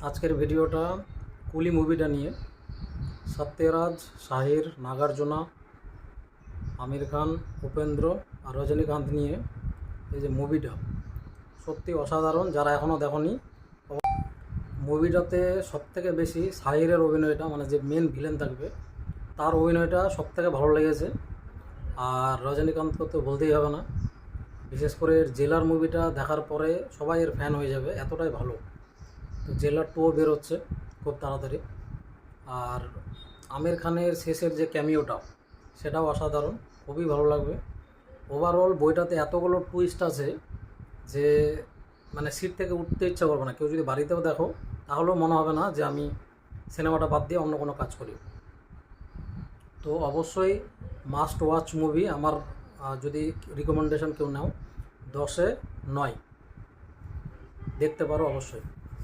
আজকের ভিডিওটা কুলি মুভিটা নিয়ে। সত্যরাজ, শাহির, নাগার্জুনা, আমির খান, উপেন্দ্র আর রজনীকান্ত নিয়ে এই যে মুভিটা সত্যি অসাধারণ। যারা এখনও দেখনি, মুভিটাতে সবথেকে বেশি শাহিরের অভিনয়টা, মানে যে মেন ভিলেন থাকবে তার অভিনয়টা সবথেকে ভালো লেগেছে। আর রজনীকান্তকে তো বলতেই হবে না, বিশেষ করে জেলার মুভিটা দেখার পরে সবাই এর ফ্যান হয়ে যাবে, এতটাই ভালো। তো জেলার 2ও বেরোচ্ছে খুব তাড়াতাড়ি। আর আমির খানের শেষের যে ক্যামিওটা সেটাও অসাধারণ, খুবই ভালো লাগবে। ওভারঅল বইটাতে এতগুলো টুইস্ট আছে যে মানে সিট থেকে উঠতে ইচ্ছা করবে না। কেউ যদি বাড়িতেও দেখো তাহলেও মনে হবে না যে আমি সিনেমাটা বাদ দিয়ে অন্য কোনো কাজ করি। তো অবশ্যই মাস্ট ওয়াচ মুভি আমার। যদি রিকমেন্ডেশন কেউ নাও 10-এ 9 দেখতে পারো অবশ্যই।